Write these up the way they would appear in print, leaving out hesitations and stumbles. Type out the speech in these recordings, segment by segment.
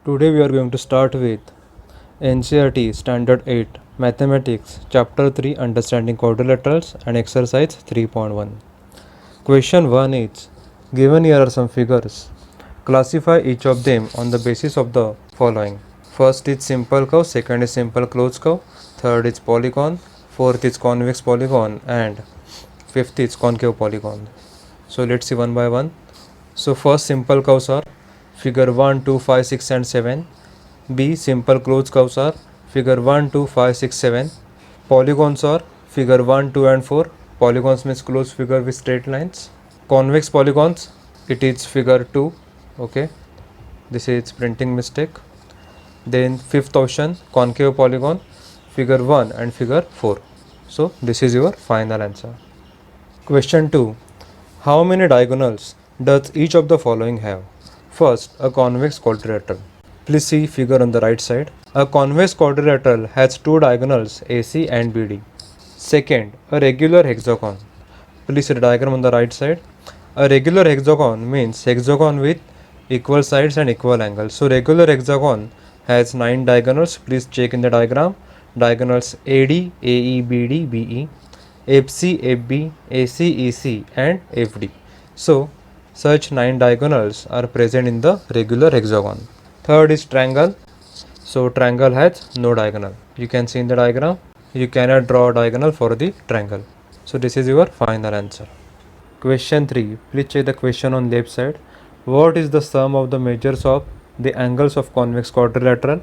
Today we are going to start with NCERT Standard 8 Mathematics Chapter 3 Understanding Quadrilaterals and Exercise 3.1. Question 1 is given here are some figures. Classify each of them on the basis of the following. First is simple curve, second is simple closed curve, third is polygon, fourth is convex polygon, and fifth is concave polygon. So let's see one by one. So first simple curves are figure 1, 2, 5, 6 and 7. B. Simple closed curves are figure 1, 2, 5, 6, 7. Polygons are figure 1, 2 and 4. Polygons means closed figure with straight lines. Convex polygons, it is figure 2. Okay, this is printing mistake. Then fifth option, concave polygon, figure 1 and figure 4. So this is your final answer. Question 2. How many diagonals does each of the following have? First, a convex quadrilateral. Please see figure on the right side. A convex quadrilateral has two diagonals AC and BD. Second, a regular hexagon. Please see the diagram on the right side. A regular hexagon means hexagon with equal sides and equal angles. So regular hexagon has 9 diagonals. Please check in the diagram. Diagonals AD, AE, BD, BE, FC, FB, AC, EC and FD. So such 9 diagonals are present in the regular hexagon. Third is triangle. So triangle has no diagonal. You can see in the diagram. You cannot draw a diagonal for the triangle. So this is your final answer. Question 3. Please check the question on left side. What is the sum of the measures of the angles of convex quadrilateral?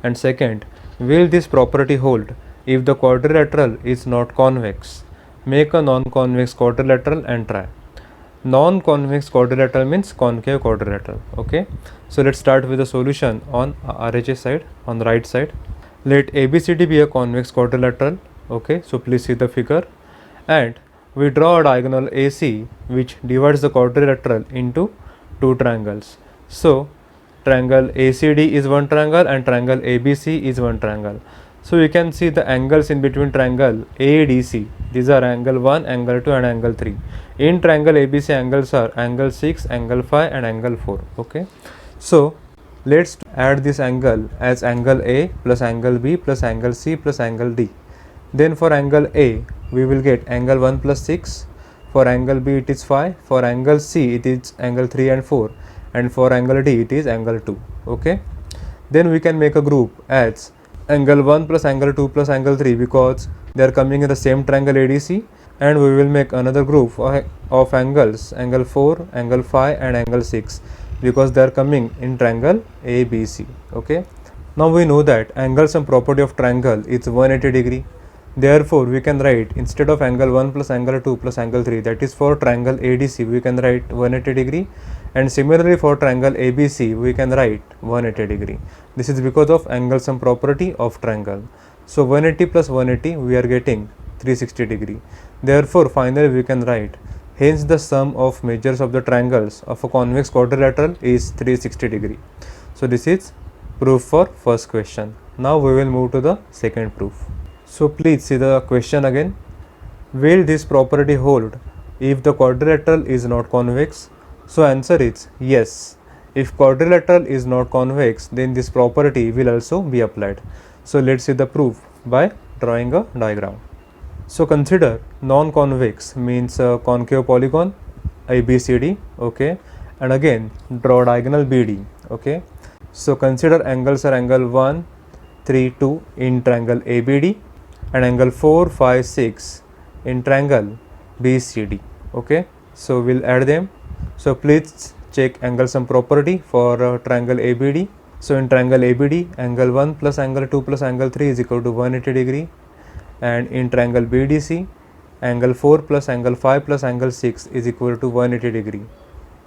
And second, will this property hold if the quadrilateral is not convex? Make a non-convex quadrilateral and try. Non-convex quadrilateral means concave quadrilateral. Okay, so let's start with the solution on RHS side, on the right side. Let ABCD be a convex quadrilateral. Okay, so please see the figure, and we draw a diagonal AC which divides the quadrilateral into two triangles. So triangle ACD is one triangle and triangle ABC is one triangle. So you can see the angles in between triangle ADC. These are angle 1, angle 2 and angle 3. In triangle ABC angles are angle 6, angle 5 and angle 4. Okay, so let's add this angle as angle A plus angle B plus angle C plus angle D. Then for angle A we will get angle 1 plus 6. For angle B it is 5. For angle C it is angle 3 and 4. And for angle D it is angle 2. Okay, then we can make a group as angle 1 plus angle 2 plus angle 3 because they are coming in the same triangle ADC, and we will make another group of angles angle 4, angle 5 and angle 6 because they are coming in triangle ABC. Okay, now we know that angle sum property of triangle is 180 degree. Therefore we can write, instead of angle 1 plus angle 2 plus angle 3, that is for triangle ADC, we can write 180 degree, and similarly for triangle ABC we can write 180 degree. This is because of angle sum property of triangle. So 180 plus 180 we are getting 360 degree. Therefore finally we can write, hence the sum of measures of the triangles of a convex quadrilateral is 360 degree. So this is proof for first question. Now we will move to the second proof. So please see the question again. Will this property hold if the quadrilateral is not convex? So answer is yes. If quadrilateral is not convex, then this property will also be applied. So let's see the proof by drawing a diagram. So consider non-convex means a concave polygon ABCD. Okay, and again draw diagonal BD. Okay, so consider angles are angle 1, 3, 2 in triangle ABD and angle 4, 5, 6 in triangle BCD. Okay, so we'll add them. So please check angle sum property for triangle ABD. So in triangle ABD, angle 1 plus angle 2 plus angle 3 is equal to 180 degree, and in triangle BDC, angle 4 plus angle 5 plus angle 6 is equal to 180 degree.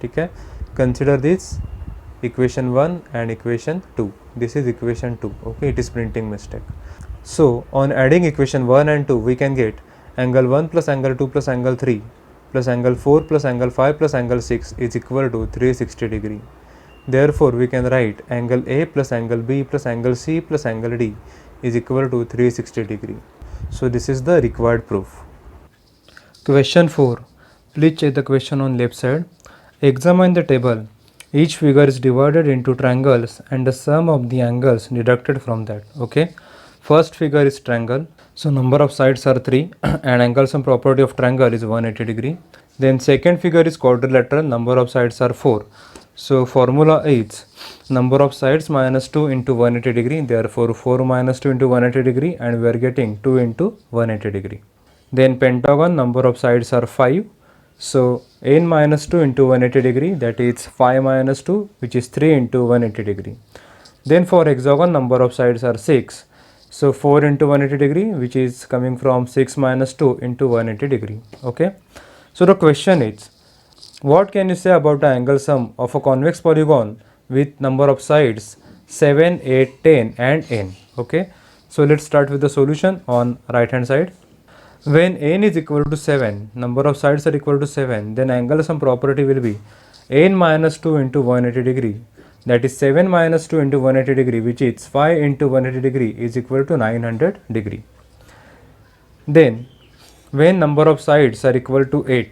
Okay, consider this equation 1 and equation 2. This is equation 2. Okay, it is printing mistake. So on adding equation 1 and 2 we can get angle 1 plus angle 2 plus angle 3 plus angle 4 plus angle 5 plus angle 6 is equal to 360 degree. Therefore we can write angle A plus angle B plus angle C plus angle D is equal to 360 degree. So this is the required proof. Question 4. Please check the question on left side. Examine the table Each figure is divided into triangles and the sum of the angles deducted from that. Okay, first figure is triangle, so number of sides are 3 and angle sum property of triangle is 180 degree. Then second figure is quadrilateral, number of sides are 4, so formula is number of sides minus 2 into 180 degree, therefore 4 minus 2 into 180 degree, and we are getting 2 into 180 degree. Then pentagon, number of sides are 5, so n minus 2 into 180 degree, that is 5 minus 2, which is 3 into 180 degree. Then for hexagon, number of sides are 6, so 4 into 180 degree, which is coming from 6 minus 2 into 180 degree. Okay, so the question is, what can you say about the angle sum of a convex polygon with number of sides 7, 8, 10 and n? Okay, so let's start with the solution on right hand side. When n is equal to 7, number of sides are equal to 7, then angle sum property will be n minus 2 into 180 degree, that is 7 minus 2 into 180 degree, which is 5 into 180 degree is equal to 900 degree. Then when number of sides are equal to 8,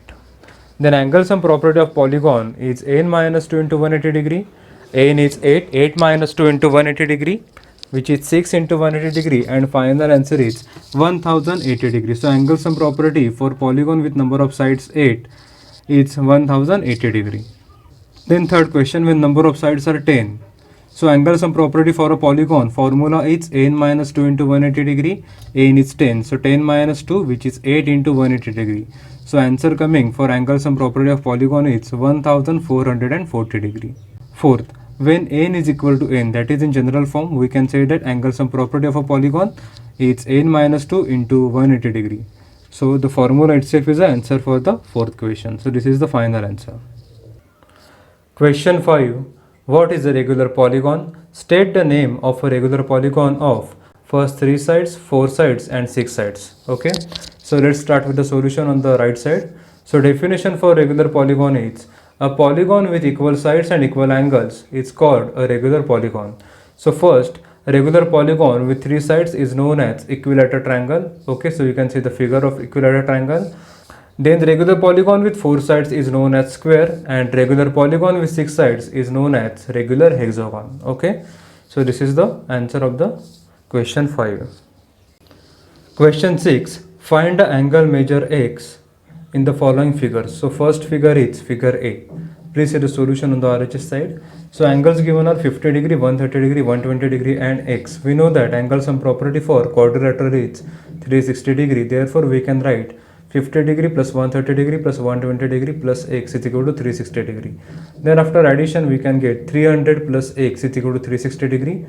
then angle sum property of polygon is n minus 2 into 180 degree, n is 8, 8 minus 2 into 180 degree, which is 6 into 180 degree, and final answer is 1080 degree. So angle sum property for polygon with number of sides 8 is 1080 degree. Then third question, when number of sides are 10, so angle sum property for a polygon formula is n minus 2 into 180 degree, n is 10, so 10 minus 2, which is 8 into 180 degree. So answer coming for angle sum property of polygon is 1440 degree. Fourth, when n is equal to n, that is in general form, we can say that angle sum property of a polygon is n minus 2 into 180 degree. So the formula itself is the answer for the fourth question. So this is the final answer. Question 5. What is a regular polygon? State the name of a regular polygon of first 3 sides, 4 sides and 6 sides. Okay, so let's start with the solution on the right side. So definition for regular polygon is a polygon with equal sides and equal angles is called a regular polygon. So first, a regular polygon with 3 sides is known as equilateral triangle. Okay, so you can see the figure of equilateral triangle. Then the regular polygon with 4 sides is known as square, and regular polygon with 6 sides is known as regular hexagon. Okay, so this is the answer of the question 5. Question 6. Find the angle measure x in the following figures. So first figure is figure A. Please see the solution on the RHS side. So angles given are 50 degree, 130 degree, 120 degree and x. We know that angle sum property for quadrilateral is 360 degree. Therefore we can write 50 degree plus 130 degree plus 120 degree plus x is equal to 360 degree. Then after addition we can get 300 plus x is equal to 360 degree.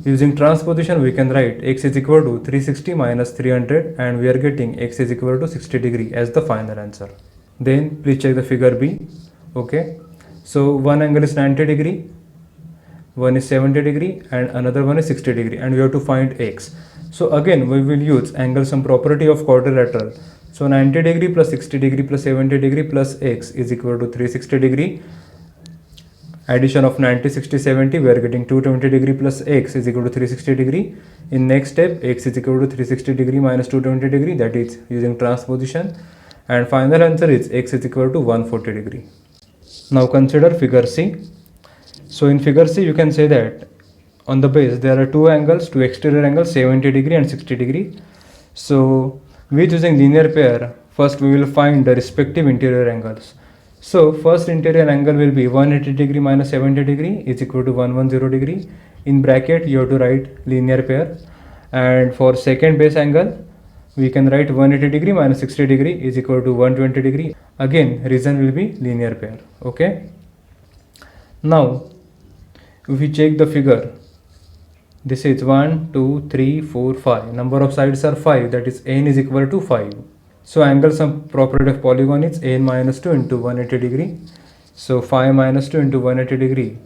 Using transposition we can write x is equal to 360 minus 300, and we are getting x is equal to 60 degree as the final answer. Then please check the figure B. Okay, so one angle is 90 degree, one is 70 degree and another one is 60 degree, and we have to find x. So again we will use angle sum property of quadrilateral. So 90 degree plus 60 degree plus 70 degree plus x is equal to 360 degree. Addition of 90, 60, 70, we are getting 220 degree plus x is equal to 360 degree. In next step, x is equal to 360 degree minus 220 degree, that is using transposition. And final answer is x is equal to 140 degree. Now consider figure C. So in figure C, you can say that on the base there are two angles, two exterior angles, 70 degree and 60 degree. So with using linear pair, first we will find the respective interior angles. So first interior angle will be 180 degree minus 70 degree is equal to 110 degree. In bracket you have to write linear pair. And for second base angle, we can write 180 degree minus 60 degree is equal to 120 degree. Again reason will be linear pair. Okay. Now if we check the figure, this is 1, 2, 3, 4, 5. Number of sides are 5, that is n is equal to 5. So angle sum property of polygon is n minus 2 into 180 degree. So 5 minus 2 into 180 degree,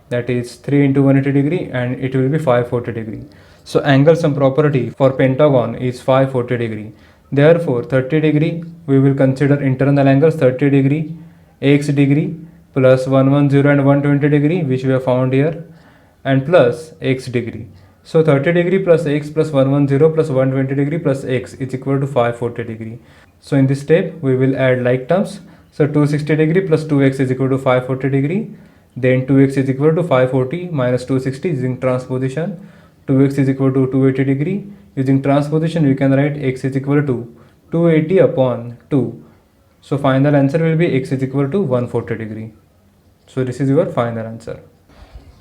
that is 3 into 180 degree, and it will be 540 degree. So angle sum property for pentagon is 540 degree. Therefore 30 degree we will consider internal angles 30 degree, x degree plus 110 and 120 degree, which we have found here, and plus x degree. So 30 degree plus x plus 110 plus 120 degree plus x is equal to 540 degree. So in this step we will add like terms. So 260 degree plus 2x is equal to 540 degree. Then 2x is equal to 540 minus 260 using transposition. 2x is equal to 280 degree. Using transposition we can write x is equal to 280 upon 2. So final answer will be x is equal to 140 degree. So this is your final answer.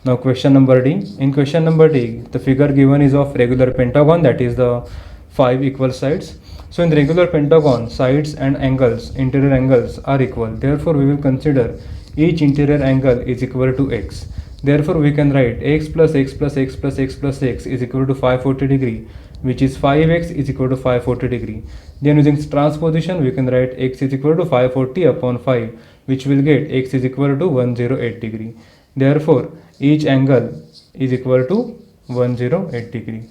Now question number D. In question number D, the figure given is of regular pentagon, that is the 5 equal sides. So in the regular pentagon, sides and angles, interior angles are equal. Therefore we will consider each interior angle is equal to x. Therefore we can write x plus x plus x plus x plus x is equal to 540 degree, which is 5x is equal to 540 degree. Then using transposition we can write x is equal to 540 upon 5, which will get x is equal to 108 degree. Therefore each angle is equal to 108 degree.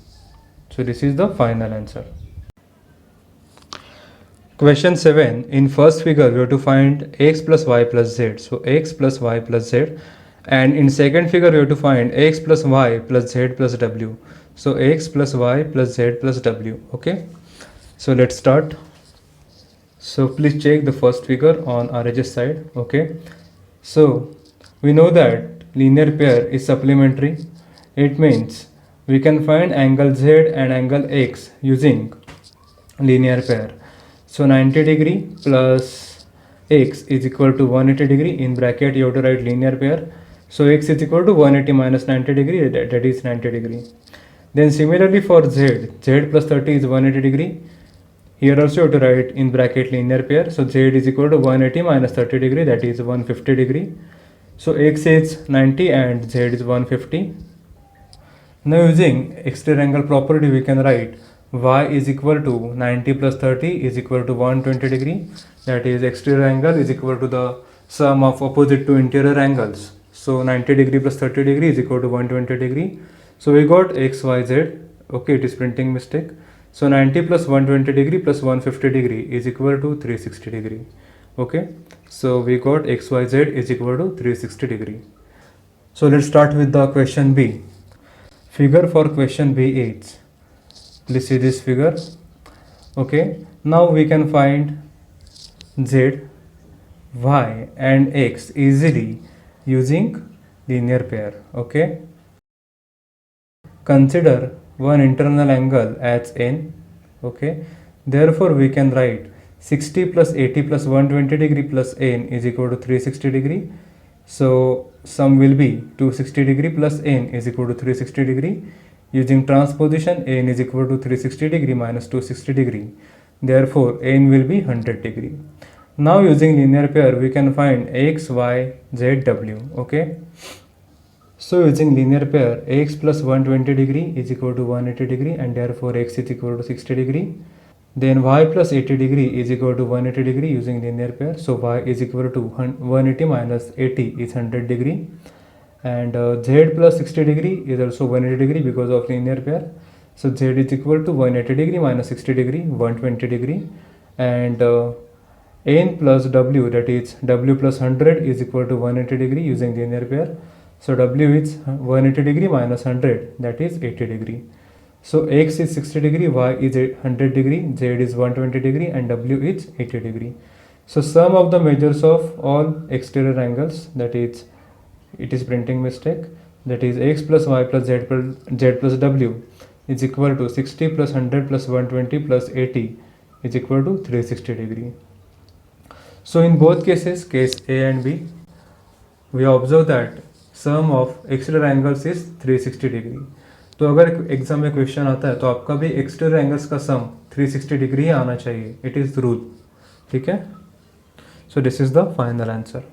So this is the final answer. Question 7. In first figure we have to find x plus y plus z. So x plus y plus z. And in second figure we have to find x plus y plus z plus w. So x plus y plus z plus w. Okay. So let's start. So please check the first figure on RHS side. Okay. So we know that linear pair is supplementary. It means we can find angle z and angle x using linear pair. So 90 degree plus x is equal to 180 degree. In bracket you have to write linear pair. So x is equal to 180 minus 90 degree, that is 90 degree. Then similarly for z plus 30 is 180 degree. Here also you have to write in bracket linear pair. So z is equal to 180 minus 30 degree, that is 150 degree. So x is 90 and z is 150. Now using exterior angle property we can write y is equal to 90 plus 30 is equal to 120 degree. That is exterior angle is equal to the sum of opposite two interior angles. So 90 degree plus 30 degree is equal to 120 degree. So we got x, y, z. Okay, it is printing mistake. So 90 plus 120 degree plus 150 degree is equal to 360 degree. Okay, so we got x, y, z is equal to 360 degree. So let's start with the question B. Figure for question B is, please see this figure. Okay, now we can find z, y and x easily using linear pair. Okay, consider one internal angle as n. Okay, therefore we can write 60 plus 80 plus 120 degree plus n is equal to 360 degree. So sum will be 260 degree plus n is equal to 360 degree. Using transposition, n is equal to 360 degree minus 260 degree. Therefore n will be 100 degree. Now using linear pair we can find x, y, z, w. Okay, so using linear pair x plus 120 degree is equal to 180 degree and therefore x is equal to 60 degree. Then y plus 80 degree is equal to 180 degree using linear pair. So y is equal to 180 minus 80 is 100 degree. And z plus 60 degree is also 180 degree because of linear pair. So z is equal to 180 degree minus 60 degree, 120 degree. And n plus w, that is w plus 100 is equal to 180 degree using linear pair. So w is 180 degree minus 100, that is 80 degree. So x is 60 degree, y is 100 degree, z is 120 degree and w is 80 degree. So sum of the measures of all exterior angles, that is, it is printing mistake, that is x plus y plus z plus w is equal to 60 plus 100 plus 120 plus 80 is equal to 360 degree. So in both cases, case A and B, we observe that sum of exterior angles is 360 degree. तो अगर exam में question आता है तो आपका भी exterior angles का सम 360 degree ही आना चाहिए. It is rule. ठीक है. So this is the final answer.